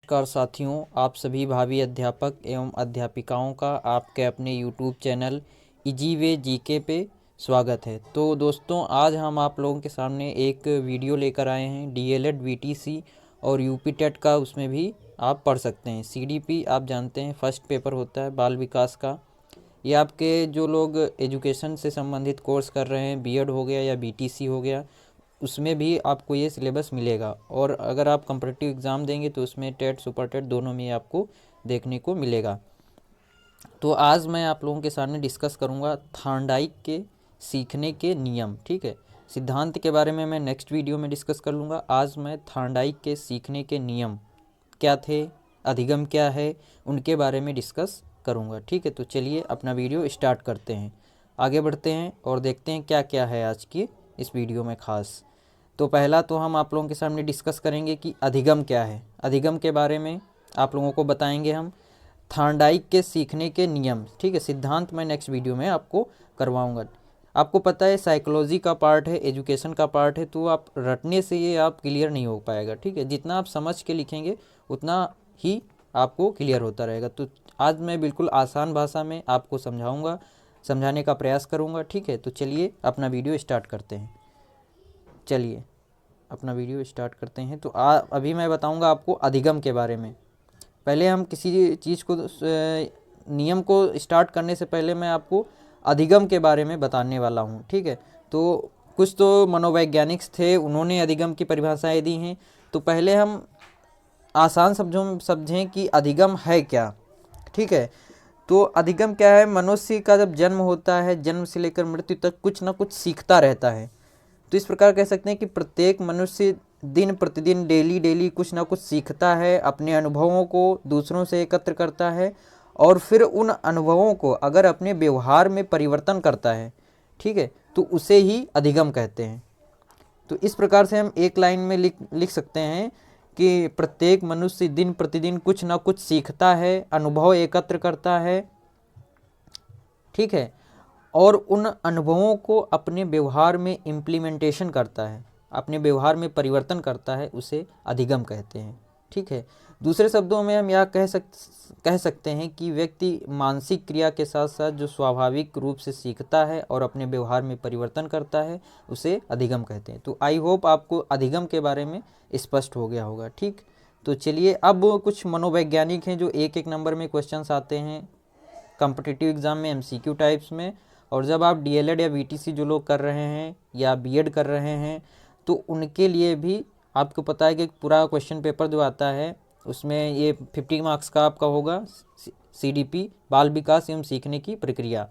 नमस्कार साथियों, आप सभी भावी अध्यापक एवं अध्यापिकाओं का आपके अपने YouTube channel easy way GK पे स्वागत है। तो दोस्तों, आज हम आप लोगों के सामने एक वीडियो लेकर आए हैं डीएलएड वीटीसी और यूपी टेट का। उसमें भी आप पढ़ सकते हैं। सीडीपी आप जानते हैं फर्स्ट पेपर होता है बाल विकास का। ये आपके जो लोग एजुकेशन से संबंधित कोर्स कर रहे हैं, बीएड हो गया या बीटीसी हो गया, उसमें भी आपको ये सिलेबस मिलेगा। और अगर आप कॉम्पिटिटिव एग्ज़ाम देंगे तो उसमें टेट सुपर टेट दोनों में आपको देखने को मिलेगा। तो आज मैं आप लोगों के सामने डिस्कस करूँगा थॉर्नडाइक के सीखने के नियम। ठीक है, सिद्धांत के बारे में मैं नेक्स्ट वीडियो में डिस्कस कर लूँगा। आज मैं थॉर्नडाइक के सीखने के नियम क्या थे, अधिगम क्या है, उनके बारे में डिस्कस करूँगा। ठीक है, तो चलिए अपना वीडियो स्टार्ट करते हैं, आगे बढ़ते हैं और देखते हैं क्या क्या है आज की इस वीडियो में खास। तो पहला तो हम आप लोगों के सामने डिस्कस करेंगे कि अधिगम क्या है। अधिगम के बारे में आप लोगों को बताएंगे हम। थॉर्नडाइक के सीखने के नियम, ठीक है, सिद्धांत मैं नेक्स्ट वीडियो में आपको करवाऊंगा। आपको पता है साइकोलॉजी का पार्ट है, एजुकेशन का पार्ट है, तो आप रटने से ये आप क्लियर नहीं हो पाएगा। ठीक है, जितना आप समझ के लिखेंगे उतना ही आपको क्लियर होता रहेगा। तो आज मैं बिल्कुल आसान भाषा में आपको समझाऊँगा, समझाने का प्रयास करूँगा। ठीक है, तो चलिए अपना वीडियो स्टार्ट करते हैं। चलिए अपना वीडियो स्टार्ट करते हैं। तो अभी मैं बताऊंगा आपको अधिगम के बारे में। पहले हम किसी चीज़ को नियम को स्टार्ट करने से पहले मैं आपको अधिगम के बारे में बताने वाला हूं। ठीक है, तो कुछ तो मनोवैज्ञानिक थे, उन्होंने अधिगम की परिभाषाएं दी हैं। तो पहले हम आसान शब्दों में समझें कि अधिगम है क्या। ठीक है, तो अधिगम क्या है? मनुष्य का जब जन्म होता है, जन्म से लेकर मृत्यु तक कुछ ना कुछ सीखता रहता है। तो इस प्रकार कह सकते हैं कि प्रत्येक मनुष्य दिन प्रतिदिन डेली कुछ ना कुछ सीखता है, अपने अनुभवों को दूसरों से एकत्र करता है और फिर उन अनुभवों को अगर अपने व्यवहार में परिवर्तन करता है, ठीक है, तो उसे ही अधिगम कहते हैं। तो इस प्रकार से हम एक लाइन में लिख सकते हैं कि प्रत्येक मनुष्य दिन प्रतिदिन कुछ ना कुछ सीखता है, अनुभव एकत्र करता है, ठीक है, और उन अनुभवों को अपने व्यवहार में इम्प्लीमेंटेशन करता है, अपने व्यवहार में परिवर्तन करता है, उसे अधिगम कहते हैं। ठीक है, दूसरे शब्दों में हम यह कह सकते हैं कि व्यक्ति मानसिक क्रिया के साथ साथ जो स्वाभाविक रूप से सीखता है और अपने व्यवहार में परिवर्तन करता है, उसे अधिगम कहते हैं। तो आई होप आपको अधिगम के बारे में स्पष्ट हो गया होगा। ठीक, तो चलिए अब कुछ मनोवैज्ञानिक हैं जो एक एक नंबर में क्वेश्चंस आते हैं कॉम्पिटिटिव एग्ज़ाम में, एमसीक्यू टाइप्स में। और जब आप डीएलएड या वीटीसी जो लोग कर रहे हैं या बीएड कर रहे हैं, तो उनके लिए भी आपको पता है कि पूरा क्वेश्चन पेपर जो आता है उसमें ये 50 मार्क्स का आपका होगा। सीडीपी बाल विकास एवं सीखने की प्रक्रिया,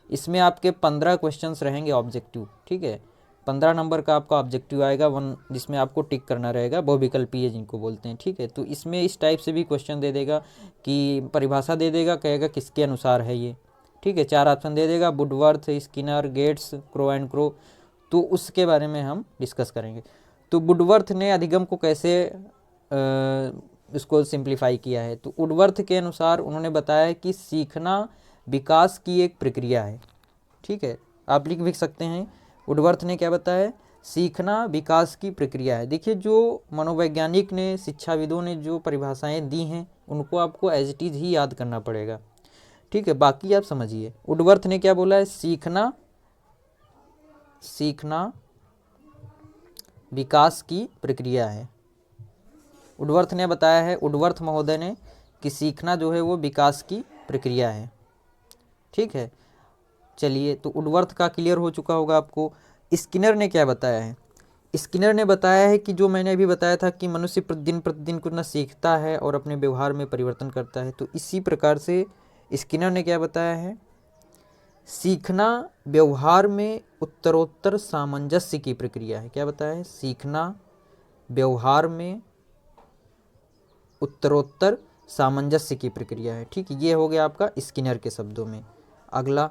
इसमें आपके 15 क्वेश्चंस रहेंगे ऑब्जेक्टिव। ठीक है, 15 नंबर का आपका ऑब्जेक्टिव आएगा वन, जिसमें आपको टिक करना रहेगा, बहुविकल्पीय जिनको बोलते हैं। ठीक है, तो इसमें इस टाइप से भी क्वेश्चन दे देगा कि परिभाषा दे देगा, कहेगा किसके अनुसार है ये। ठीक है, 4 ऑप्शन दे देगा, Woodworth, Skinner, Gates, Crow and Crow. तो उसके बारे में हम डिस्कस करेंगे। तो वुडवर्थ ने अधिगम को कैसे इसको सिंप्लीफाई किया है, तो वुडवर्थ के अनुसार उन्होंने बताया है कि सीखना विकास की एक प्रक्रिया है। ठीक है, आप लिख भी सकते हैं, वुडवर्थ ने क्या बताया, सीखना विकास की प्रक्रिया है। देखिए, जो मनोवैज्ञानिक ने, शिक्षाविदों ने जो परिभाषाएं दी हैं उनको आपको एज इट इज़ ही याद करना पड़ेगा। ठीक है, बाकी आप समझिए वुडवर्थ ने क्या बोला है, सीखना विकास की प्रक्रिया है। वुडवर्थ ने बताया है, वुडवर्थ महोदय ने, कि सीखना जो है वो विकास की प्रक्रिया है। ठीक है, चलिए, तो वुडवर्थ का क्लियर हो चुका होगा आपको। स्किनर ने क्या बताया है? स्किनर ने बताया है कि जो मैंने अभी बताया था कि मनुष्य दिन प्रतिदिन कुछ ना सीखता है और अपने व्यवहार में परिवर्तन करता है, तो इसी प्रकार से स्किनर ने क्या बताया है, सीखना व्यवहार में उत्तरोत्तर सामंजस्य की प्रक्रिया है। क्या बताया है? सीखना व्यवहार में उत्तरोत्तर सामंजस्य की प्रक्रिया है। ठीक, ये हो गया आपका स्किनर के शब्दों में। अगला,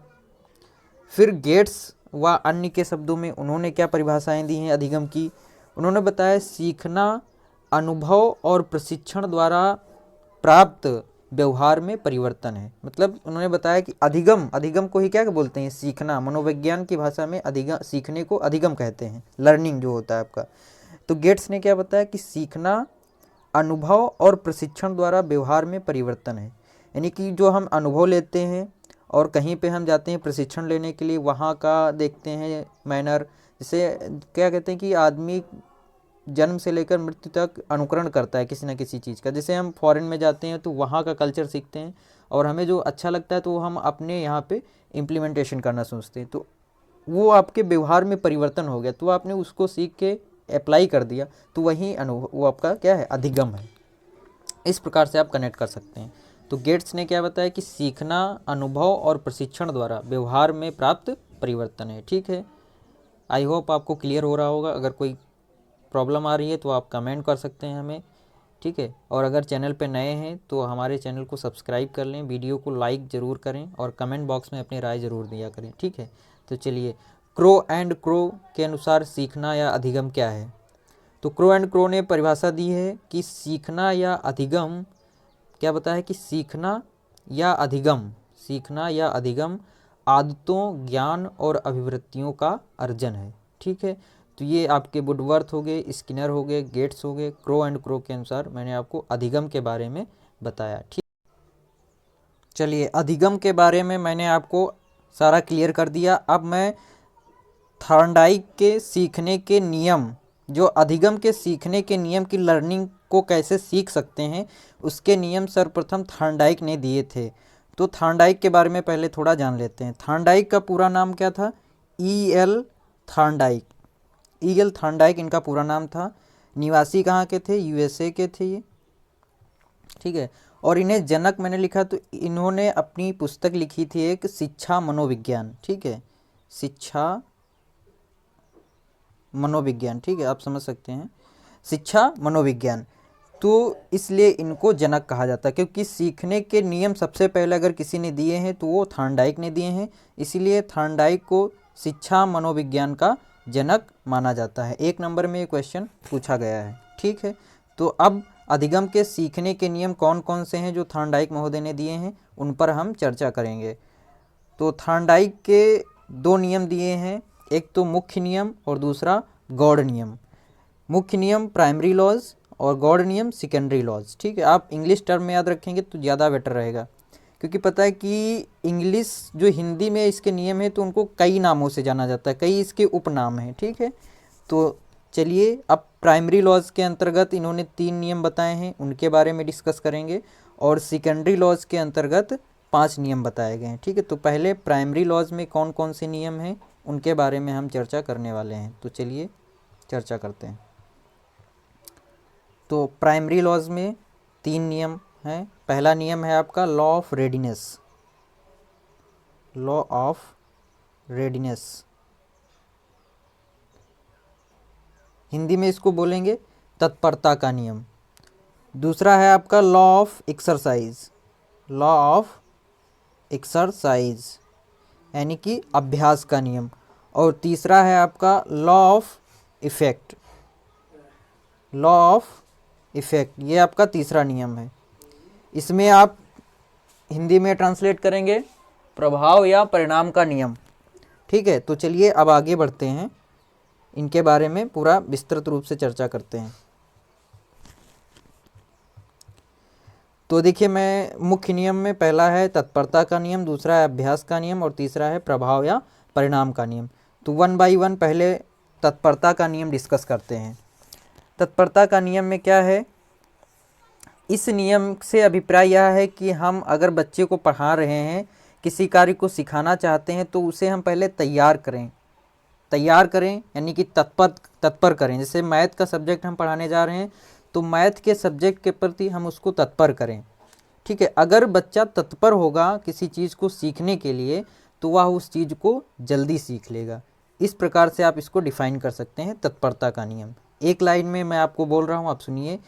फिर गेट्स व अन्य के शब्दों में उन्होंने क्या परिभाषाएं दी हैं अधिगम की? उन्होंने बताया सीखना अनुभव और प्रशिक्षण द्वारा प्राप्त व्यवहार में परिवर्तन है। मतलब उन्होंने बताया कि अधिगम को ही क्या बोलते हैं, सीखना। मनोविज्ञान की भाषा में अधिगम, सीखने को अधिगम कहते हैं, लर्निंग जो होता है आपका। तो गेट्स ने क्या बताया कि सीखना अनुभव और प्रशिक्षण द्वारा व्यवहार में परिवर्तन है। यानी कि जो हम अनुभव लेते हैं और कहीं पे हम जाते हैं प्रशिक्षण लेने के लिए, वहाँ का देखते हैं मैनर, जैसे क्या कहते हैं कि आदमी जन्म से लेकर मृत्यु तक अनुकरण करता है किसी न किसी चीज़ का। जैसे हम फॉरेन में जाते हैं तो वहाँ का कल्चर सीखते हैं और हमें जो अच्छा लगता है तो हम अपने यहाँ पे इम्प्लीमेंटेशन करना सोचते हैं, तो वो आपके व्यवहार में परिवर्तन हो गया, तो आपने उसको सीख के अप्लाई कर दिया, तो वही अनुभव वो आपका क्या है, अधिगम है। इस प्रकार से आप कनेक्ट कर सकते हैं। तो गेट्स ने क्या बताया कि सीखना अनुभव और प्रशिक्षण द्वारा व्यवहार में प्राप्त परिवर्तन है। ठीक है, आई होप आपको क्लियर हो रहा होगा। अगर कोई प्रॉब्लम आ रही है तो आप कमेंट कर सकते हैं हमें। ठीक है, और अगर चैनल पे नए हैं तो हमारे चैनल को सब्सक्राइब कर लें, वीडियो को लाइक ज़रूर करें और कमेंट बॉक्स में अपनी राय ज़रूर दिया करें। ठीक है, तो चलिए, क्रो एंड क्रो के अनुसार सीखना या अधिगम क्या है। तो क्रो एंड क्रो ने परिभाषा दी है कि सीखना या अधिगम, क्या बताया है कि सीखना या अधिगम आदतों, ज्ञान और अभिवृत्तियों का अर्जन है। ठीक है, तो ये आपके वुडवर्थ हो गए, स्किनर हो गए, गेट्स हो गए। क्रो एंड क्रो के अनुसार मैंने आपको अधिगम के बारे में बताया। ठीक, चलिए, अधिगम के बारे में मैंने आपको सारा क्लियर कर दिया। अब मैं थॉर्नडाइक के सीखने के नियम, जो अधिगम के सीखने के नियम की लर्निंग को कैसे सीख सकते हैं, उसके नियम सर्वप्रथम थॉर्नडाइक ने दिए थे। तो थॉर्नडाइक के बारे में पहले थोड़ा जान लेते हैं। थॉर्नडाइक का पूरा नाम क्या था? E.L. थॉर्नडाइक। E.L. थॉर्नडाइक इनका पूरा नाम था। निवासी कहाँ के थे? USA के थे ये। ठीक है, और इन्हें जनक मैंने लिखा तो इन्होंने अपनी पुस्तक लिखी थी एक, शिक्षा मनोविज्ञान। ठीक है, शिक्षा मनोविज्ञान। ठीक है, आप समझ सकते हैं, शिक्षा मनोविज्ञान। तो इसलिए इनको जनक कहा जाता है, क्योंकि सीखने के नियम सबसे पहले अगर किसी ने दिए हैं तो वो थॉर्नडाइक ने दिए हैं, इसीलिए थॉर्नडाइक को शिक्षा मनोविज्ञान का जनक माना जाता है। 1 नंबर में ये क्वेश्चन पूछा गया है। ठीक है, तो अब अधिगम के सीखने के नियम कौन कौन से हैं जो थॉर्नडाइक महोदय ने दिए हैं, उन पर हम चर्चा करेंगे। तो थॉर्नडाइक के 2 नियम दिए हैं, एक तो मुख्य नियम और दूसरा गौड़ नियम। मुख्य नियम प्राइमरी लॉज और गौड़ नियम सेकेंडरी लॉज। ठीक है, आप इंग्लिश टर्म में याद रखेंगे तो ज़्यादा बेटर रहेगा, क्योंकि पता है कि इंग्लिश जो हिंदी में इसके नियम है तो उनको कई नामों से जाना जाता है, कई इसके उपनाम हैं। ठीक है, तो चलिए, अब प्राइमरी लॉज के अंतर्गत इन्होंने 3 नियम बताए हैं, उनके बारे में डिस्कस करेंगे, और सेकेंडरी लॉज के अंतर्गत 5 नियम बताए गए हैं। ठीक है, तो पहले प्राइमरी लॉज में कौन कौन से नियम हैं उनके बारे में हम चर्चा करने वाले हैं। तो चलिए चर्चा करते हैं। तो प्राइमरी लॉज में 3 नियम हैं। पहला नियम है आपका law of readiness. Law of readiness, Hindi में इसको बोलेंगे तत्परता का नियम। दूसरा है आपका law of exercise. Law of exercise यानी कि अभ्यास का नियम। और तीसरा है आपका law of effect. Law of effect, ये आपका तीसरा नियम है। इसमें आप हिंदी में ट्रांसलेट करेंगे प्रभाव या परिणाम का नियम। ठीक है, तो चलिए अब आगे बढ़ते हैं, इनके बारे में पूरा विस्तृत रूप से चर्चा करते हैं। तो देखिए, मैं मुख्य नियम में पहला है तत्परता का नियम, दूसरा है अभ्यास का नियम और तीसरा है प्रभाव या परिणाम का नियम। तो 1 बाय 1 पहले तत्परता का नियम डिस्कस करते हैं। तत्परता का नियम में क्या है? इस नियम से अभिप्राय यह है कि हम अगर बच्चे को पढ़ा रहे हैं, किसी कार्य को सिखाना चाहते हैं, तो उसे हम पहले तैयार करें यानी कि तत्पर करें। जैसे मैथ का सब्जेक्ट हम पढ़ाने जा रहे हैं तो मैथ के सब्जेक्ट के प्रति हम उसको तत्पर करें। ठीक है, अगर बच्चा तत्पर होगा किसी चीज़ को सीखने के लिए तो वह उस चीज़ को जल्दी सीख लेगा। इस प्रकार से आप इसको डिफाइन कर सकते हैं तत्परता का नियम। एक लाइन में मैं आपको बोल रहा हूँ, आप सुनिए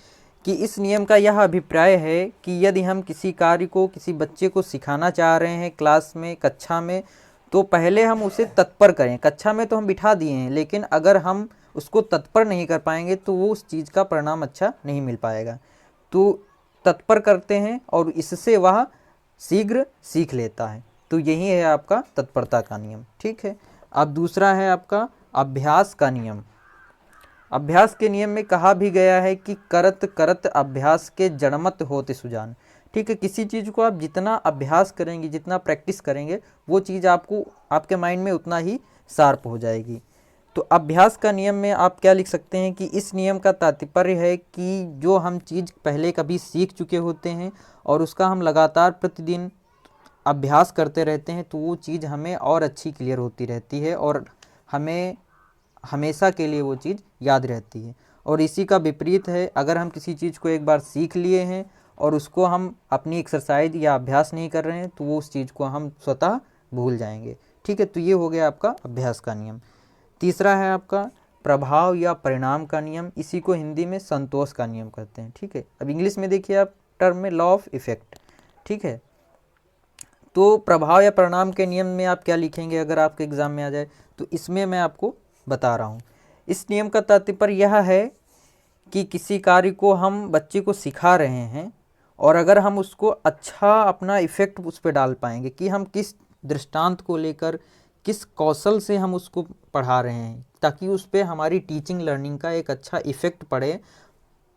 कि इस नियम का यह अभिप्राय है कि यदि हम किसी कार्य को किसी बच्चे को सिखाना चाह रहे हैं क्लास में, कक्षा में, तो पहले हम उसे तत्पर करें। कक्षा में तो हम बिठा दिए हैं, लेकिन अगर हम उसको तत्पर नहीं कर पाएंगे तो वो उस चीज़ का परिणाम अच्छा नहीं मिल पाएगा। तो तत्पर करते हैं और इससे वह शीघ्र सीख लेता है। तो यही है आपका तत्परता का नियम। ठीक है, अब दूसरा है आपका अभ्यास का नियम। अभ्यास के नियम में कहा भी गया है कि करत करत अभ्यास के जड़मत होते सुजान। ठीक है, किसी चीज़ को आप जितना अभ्यास करेंगे, जितना प्रैक्टिस करेंगे, वो चीज़ आपको आपके माइंड में उतना ही शार्प हो जाएगी। तो अभ्यास का नियम में आप क्या लिख सकते हैं कि इस नियम का तात्पर्य है कि जो हम चीज़ पहले कभी सीख चुके होते हैं और उसका हम लगातार प्रतिदिन अभ्यास करते रहते हैं, तो वो चीज़ हमें और अच्छी क्लियर होती रहती है और हमें हमेशा के लिए वो चीज़ याद रहती है। और इसी का विपरीत है, अगर हम किसी चीज़ को एक बार सीख लिए हैं और उसको हम अपनी एक्सरसाइज या अभ्यास नहीं कर रहे हैं, तो वो उस चीज़ को हम स्वतः भूल जाएंगे। ठीक है, तो ये हो गया आपका अभ्यास का नियम। तीसरा है आपका प्रभाव या परिणाम का नियम, इसी को हिंदी में संतोष का नियम कहते हैं। ठीक है, अब इंग्लिश में देखिए आप टर्म में लॉ ऑफ इफेक्ट। ठीक है, तो प्रभाव या परिणाम के नियम में आप क्या लिखेंगे अगर आपके एग्जाम में आ जाए, तो इसमें मैं आपको बता रहा हूँ। इस नियम का तात्पर्य यह है कि किसी कार्य को हम बच्चे को सिखा रहे हैं और अगर हम उसको अच्छा अपना इफ़ेक्ट उस पर डाल पाएंगे कि हम किस दृष्टांत को लेकर, किस कौशल से हम उसको पढ़ा रहे हैं, ताकि उस पर हमारी टीचिंग लर्निंग का एक अच्छा इफ़ेक्ट पड़े,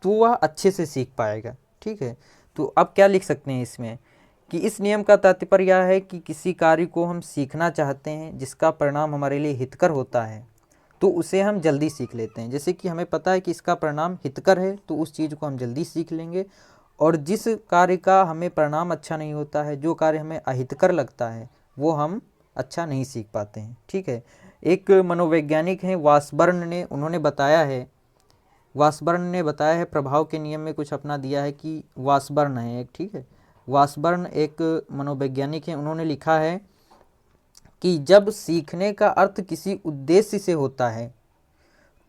तो वह अच्छे से सीख पाएगा। ठीक है, तो अब क्या लिख सकते हैं इसमें कि इस नियम का तात्पर्य यह है कि किसी कार्य को हम सीखना चाहते हैं जिसका परिणाम हमारे लिए हितकर होता है, तो उसे हम जल्दी सीख लेते हैं। जैसे कि हमें पता है कि इसका परिणाम हितकर है, तो उस चीज़ को हम जल्दी सीख लेंगे। और जिस कार्य का हमें परिणाम अच्छा नहीं होता है, जो कार्य हमें अहितकर लगता है, वो हम अच्छा नहीं सीख पाते हैं। ठीक है, एक मनोवैज्ञानिक हैं वासबर्न ने, उन्होंने बताया है, वासबर्न ने बताया है, प्रभाव के नियम में कुछ अपना दिया है कि वासबर्न है एक, ठीक है, वासबर्न एक मनोवैज्ञानिक हैं, उन्होंने लिखा है कि जब सीखने का अर्थ किसी उद्देश्य से होता है,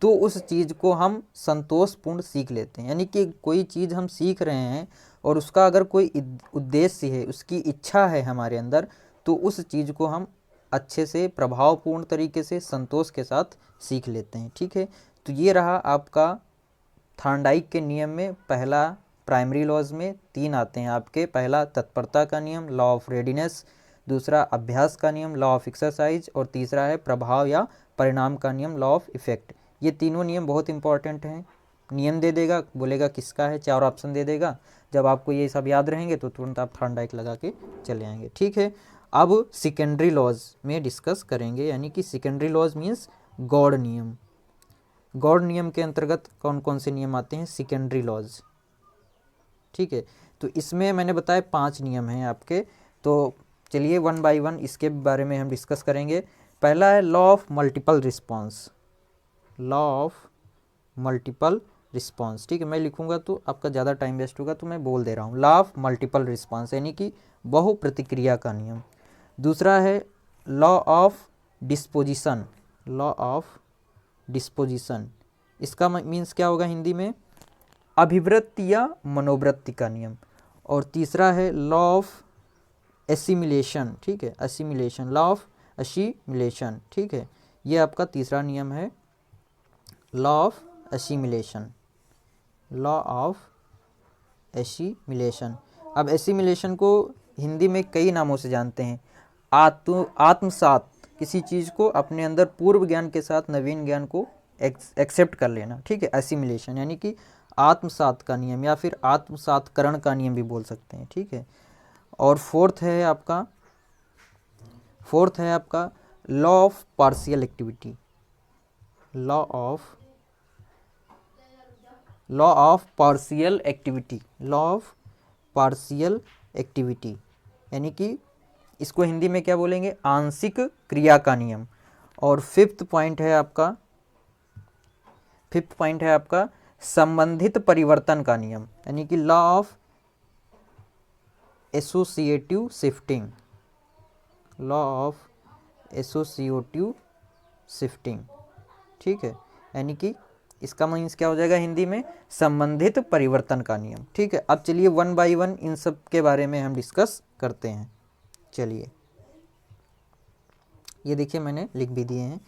तो उस चीज़ को हम संतोषपूर्ण सीख लेते हैं। यानी कि कोई चीज़ हम सीख रहे हैं और उसका अगर कोई उद्देश्य है, उसकी इच्छा है हमारे अंदर, तो उस चीज़ को हम अच्छे से प्रभावपूर्ण तरीके से संतोष के साथ सीख लेते हैं। ठीक है, तो ये रहा आपका थॉर्नडाइक के नियम में पहला। प्राइमरी लॉज में 3 आते हैं आपके, पहला तत्परता का नियम, लॉ ऑफ रेडीनेस, दूसरा अभ्यास का नियम, लॉ ऑफ एक्सरसाइज, और तीसरा है प्रभाव या परिणाम का नियम, लॉ ऑफ इफेक्ट। ये तीनों नियम बहुत इंपॉर्टेंट हैं। नियम दे देगा, बोलेगा किसका है, 4 ऑप्शन दे देगा। जब आपको ये सब याद रहेंगे तो तुरंत आप थॉर्नडाइक लगा के चले आएंगे। ठीक है, अब सेकेंडरी लॉज में डिस्कस करेंगे, यानी कि सेकेंडरी लॉज मीन्स गॉड नियम। गॉड नियम के अंतर्गत कौन कौन से नियम आते हैं, सेकेंडरी लॉज। ठीक है, तो इसमें मैंने बताया 5 नियम हैं आपके, तो चलिए 1 बाय 1 इसके बारे में हम डिस्कस करेंगे। पहला है law of multiple response, law of multiple response. ठीक है, मैं लिखूंगा तो आपका ज़्यादा टाइम वेस्ट होगा, तो मैं बोल दे रहा हूँ। लॉ ऑफ मल्टीपल रिस्पॉन्स यानी कि बहु प्रतिक्रिया का नियम। दूसरा है law of disposition, law of disposition, इसका मीन्स क्या होगा हिंदी में, अभिवृत्ति या मनोवृत्ति का नियम। और तीसरा है लॉ ऑफ एसिमिलेशन। ठीक है, एसिमिलेशन, लॉ ऑफ एसिमिलेशन। ठीक है, ये आपका तीसरा नियम है, law of assimilation, law of assimilation. अब एसिमिलेशन को हिंदी में कई नामों से जानते हैं। आत्मसात, किसी चीज़ को अपने अंदर पूर्व ज्ञान के साथ नवीन ज्ञान को एक्सेप्ट कर लेना। ठीक है, एसिमिलेशन यानी कि आत्मसात का नियम या फिर आत्मसातकरण का नियम भी बोल सकते हैं। ठीक है, और फोर्थ है आपका law of partial activity, law of partial activity, law of partial activity, यानी कि इसको हिंदी में क्या बोलेंगे, आंशिक क्रिया का नियम। और फिफ्थ पॉइंट है आपका संबंधित परिवर्तन का नियम, यानी कि law of associative shifting, law of associative shifting. ठीक है, यानी कि इसका मीन्स क्या हो जाएगा हिंदी में, संबंधित परिवर्तन का नियम। ठीक है, अब चलिए 1 बाय 1 इन सब के बारे में हम डिस्कस करते हैं। चलिए, ये देखिए मैंने लिख भी दिए हैं।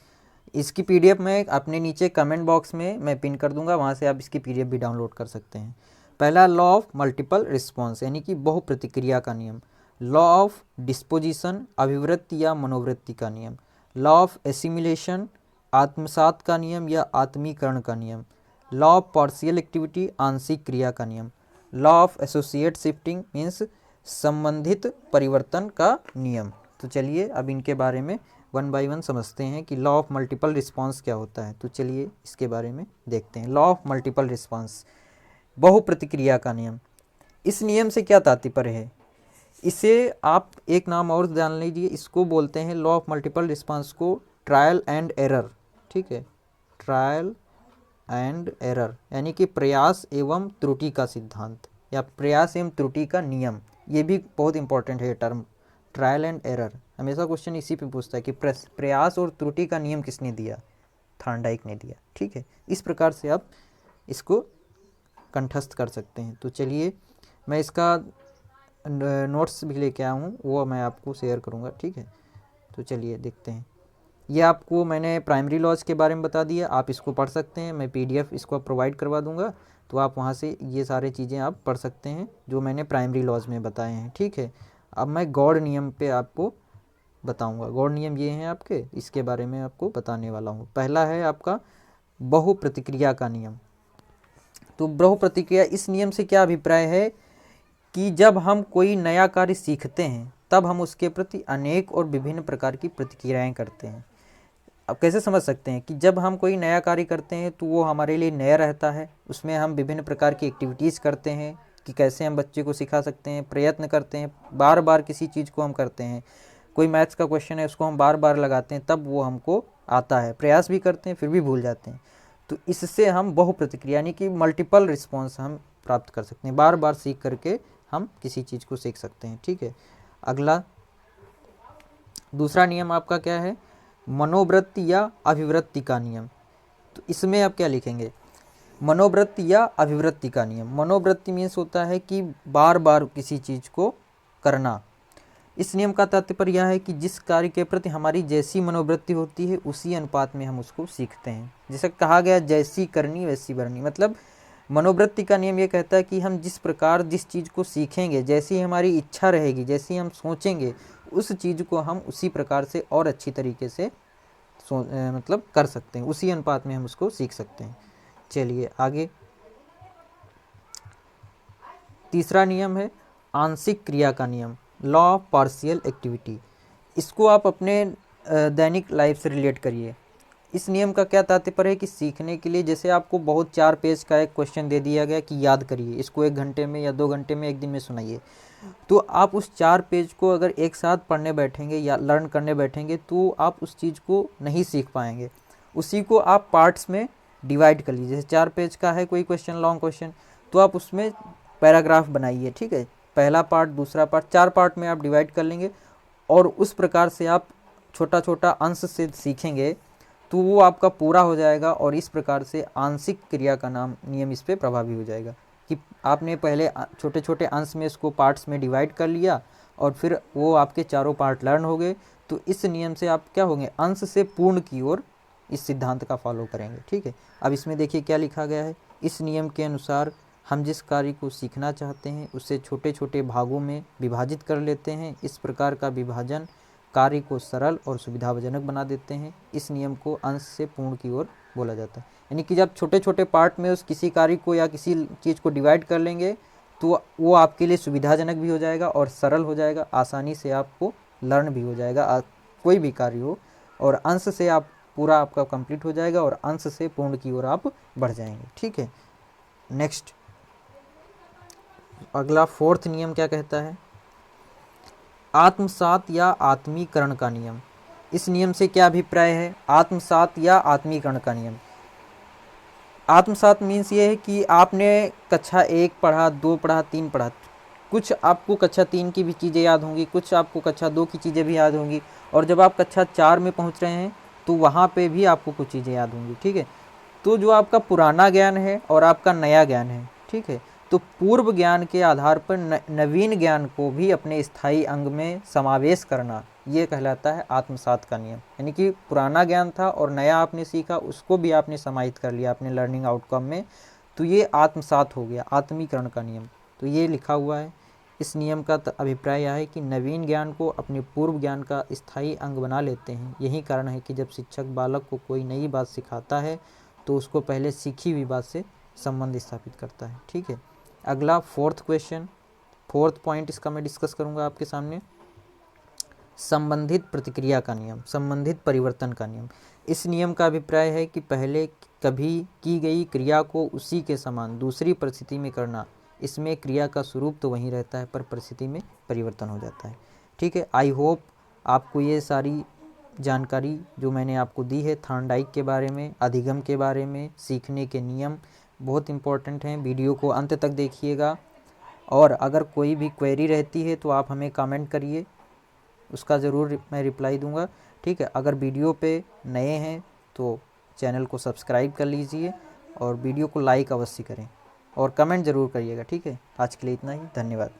इसकी पीडीएफ मैं अपने नीचे कमेंट बॉक्स में मैं पिन कर दूंगा, वहाँ से आप इसकी पीडीएफ भी डाउनलोड कर सकते हैं। पहला लॉ ऑफ मल्टीपल रिस्पॉन्स यानी कि बहु प्रतिक्रिया का नियम, लॉ ऑफ डिस्पोजिशन, अभिवृत्ति या मनोवृत्ति का नियम, लॉ ऑफ एसिमिलेशन, आत्मसात का नियम या आत्मीकरण का नियम, लॉ ऑफ पार्शियल एक्टिविटी आंशिक क्रिया का नियम, law of associate shifting means संबंधित परिवर्तन का नियम। तो चलिए अब इनके बारे में वन बाय वन समझते हैं कि लॉ ऑफ मल्टीपल रिस्पांस क्या होता है। तो चलिए इसके बारे में देखते हैं। लॉ ऑफ मल्टीपल रिस्पांस, बहुप्रतिक्रिया का नियम। इस नियम से क्या तात्पर्य है, इसे आप एक नाम और जान लीजिए, इसको बोलते हैं लॉ ऑफ मल्टीपल रिस्पांस को ट्रायल एंड एरर। ठीक है, ट्रायल एंड एरर यानी कि प्रयास एवं त्रुटि का सिद्धांत या प्रयास एवं त्रुटि का नियम। ये भी बहुत इंपॉर्टेंट है टर्म, ट्रायल एंड एरर। हमेशा क्वेश्चन इसी पे पूछता है कि प्रयास और त्रुटि का नियम किसने दिया, थॉर्नडाइक ने दिया। ठीक है, इस प्रकार से आप इसको कंठस्थ कर सकते हैं। तो चलिए मैं इसका नोट्स भी लेके आया हूँ, वो मैं आपको शेयर करूँगा। ठीक है, तो चलिए देखते हैं। ये आपको मैंने प्राइमरी लॉज के बारे में बता दिया, आप इसको पढ़ सकते हैं। मैं पीडीएफ इसको प्रोवाइड करवा दूंगा, तो आप वहाँ से ये सारे चीज़ें आप पढ़ सकते हैं जो मैंने प्राइमरी लॉज में बताए हैं। ठीक है, अब मैं गॉड नियम पे आपको बताऊंगा। गॉड नियम ये हैं आपके, इसके बारे में आपको बताने वाला हूँ। पहला है आपका बहुप्रतिक्रिया का नियम। तो बहुप्रतिक्रिया, इस नियम से क्या अभिप्राय है कि जब हम कोई नया कार्य सीखते हैं तब हम उसके प्रति अनेक और विभिन्न प्रकार की प्रतिक्रियाएं करते हैं। अब कैसे समझ सकते हैं कि जब हम कोई नया कार्य करते हैं तो वो हमारे लिए नया रहता है, उसमें हम विभिन्न प्रकार की एक्टिविटीज़ करते हैं कि कैसे हम बच्चे को सिखा सकते हैं, प्रयत्न करते हैं, बार बार किसी चीज़ को हम करते हैं। कोई मैथ्स का क्वेश्चन है उसको हम बार बार लगाते हैं तब वो हमको आता है, प्रयास भी करते हैं फिर भी भूल जाते हैं। तो इससे हम बहुप्रतिक्रिया यानी कि मल्टीपल रिस्पॉन्स हम प्राप्त कर सकते हैं, बार बार सीख करके हम किसी चीज़ को सीख सकते हैं। ठीक है, अगला दूसरा नियम आपका क्या है, मनोवृत्ति या अभिवृत्ति का नियम। तो इसमें आप क्या लिखेंगे, मनोवृत्ति या अभिवृत्ति का नियम। मनोवृत्ति मीन्स होता है कि बार बार किसी चीज़ को करना। इस नियम का तात्पर्य यह है कि जिस कार्य के प्रति हमारी जैसी मनोवृत्ति होती है उसी अनुपात में हम उसको सीखते हैं। जैसे कहा गया जैसी करनी वैसी भरनी, मतलब मनोवृत्ति का नियम ये कहता है कि हम जिस प्रकार जिस चीज़ को सीखेंगे, जैसी हमारी इच्छा रहेगी, जैसी हम सोचेंगे, उस चीज़ को हम उसी प्रकार से और अच्छी तरीके से मतलब कर सकते हैं, उसी अनुपात में हम उसको सीख सकते हैं। चलिए आगे, तीसरा नियम है आंशिक क्रिया का नियम, लॉ ऑफ पार्शियल एक्टिविटी। इसको आप अपने दैनिक लाइफ से रिलेट करिए। इस नियम का क्या तात्पर्य है कि सीखने के लिए जैसे आपको बहुत 4 पेज का एक क्वेश्चन दे दिया गया कि याद करिए, इसको 1 घंटे में या 2 घंटे में, 1 दिन में सुनाइए, तो आप उस 4 पेज को अगर एक साथ पढ़ने बैठेंगे या लर्न करने बैठेंगे तो आप उस चीज़ को नहीं सीख पाएंगे। उसी को आप पार्ट्स में डिवाइड कर लीजिए। जैसे 4 पेज का है कोई क्वेश्चन, लॉन्ग क्वेश्चन, तो आप उसमें पैराग्राफ बनाइए। ठीक है, पहला पार्ट, दूसरा पार्ट, 4 पार्ट में आप डिवाइड कर लेंगे और उस प्रकार से आप छोटा छोटा अंश से सीखेंगे तो वो आपका पूरा हो जाएगा। और इस प्रकार से आंशिक क्रिया का नाम नियम इस पर प्रभावी हो जाएगा कि आपने पहले छोटे छोटे अंश में इसको पार्ट्स में डिवाइड कर लिया और फिर वो आपके चारों पार्ट लर्न हो गए। तो इस नियम से आप क्या होंगे, अंश से पूर्ण की ओर इस सिद्धांत का फॉलो करेंगे। ठीक है, अब इसमें देखिए क्या लिखा गया है, इस नियम के अनुसार हम जिस कार्य को सीखना चाहते हैं उसे छोटे छोटे भागों में विभाजित कर लेते हैं। इस प्रकार का विभाजन कार्य को सरल और सुविधाजनक बना देते हैं। इस नियम को अंश से पूर्ण की ओर बोला जाता है। यानी कि जब छोटे छोटे पार्ट में उस किसी कार्य को या किसी चीज़ को डिवाइड कर लेंगे तो वो आपके लिए सुविधाजनक भी हो जाएगा और सरल हो जाएगा, आसानी से आपको लर्न भी हो जाएगा कोई भी कार्य हो, और अंश से आप पूरा आपका कंप्लीट हो जाएगा और अंश से पूर्ण की ओर आप बढ़ जाएंगे। ठीक है, नेक्स्ट अगला 4th नियम क्या कहता है, आत्मसात या आत्मीकरण का नियम। इस नियम से क्या अभिप्राय है, आत्मसात या आत्मीकरण का नियम। आत्मसात मीन्स ये है कि आपने कक्षा 1 पढ़ा, 2 पढ़ा, 3 पढ़ा, कुछ आपको कक्षा 3 की भी चीज़ें याद होंगी, कुछ आपको कक्षा 2 की चीज़ें भी याद होंगी, और जब आप कक्षा 4 में पहुंच रहे हैं तो वहाँ पे भी आपको कुछ चीज़ें याद होंगी। ठीक है, तो जो आपका पुराना ज्ञान है और आपका नया ज्ञान है, ठीक है, तो पूर्व ज्ञान के आधार पर नवीन ज्ञान को भी अपने स्थायी अंग में समावेश करना, ये कहलाता है आत्मसात का नियम। यानी कि पुराना ज्ञान था और नया आपने सीखा, उसको भी आपने समाहित कर लिया अपने लर्निंग आउटकम में, तो ये आत्मसात हो गया, आत्मीकरण का नियम। तो ये लिखा हुआ है, इस नियम का अभिप्राय यह है कि नवीन ज्ञान को अपने पूर्व ज्ञान का स्थायी अंग बना लेते हैं। यही कारण है कि जब शिक्षक बालक को कोई नई बात सिखाता है तो उसको पहले सीखी हुई बात से संबंध स्थापित करता है। ठीक है, अगला फोर्थ पॉइंट इसका मैं डिस्कस करूंगा आपके सामने, संबंधित प्रतिक्रिया का नियम, संबंधित परिवर्तन का नियम। इस नियम का अभिप्राय है कि पहले कभी की गई क्रिया को उसी के समान दूसरी परिस्थिति में करना। इसमें क्रिया का स्वरूप तो वहीं रहता है पर परिस्थिति में परिवर्तन हो जाता है। ठीक है, आई होप आपको ये सारी जानकारी जो मैंने आपको दी है थॉर्नडाइक के बारे में, अधिगम के बारे में, सीखने के नियम बहुत इम्पोर्टेंट हैं। वीडियो को अंत तक देखिएगा और अगर कोई भी क्वेरी रहती है तो आप हमें कमेंट करिए, उसका ज़रूर मैं रिप्लाई दूंगा। ठीक है, अगर वीडियो पे नए हैं तो चैनल को सब्सक्राइब कर लीजिए और वीडियो को लाइक अवश्य करें और कमेंट ज़रूर करिएगा। ठीक है, आज के लिए इतना ही, धन्यवाद।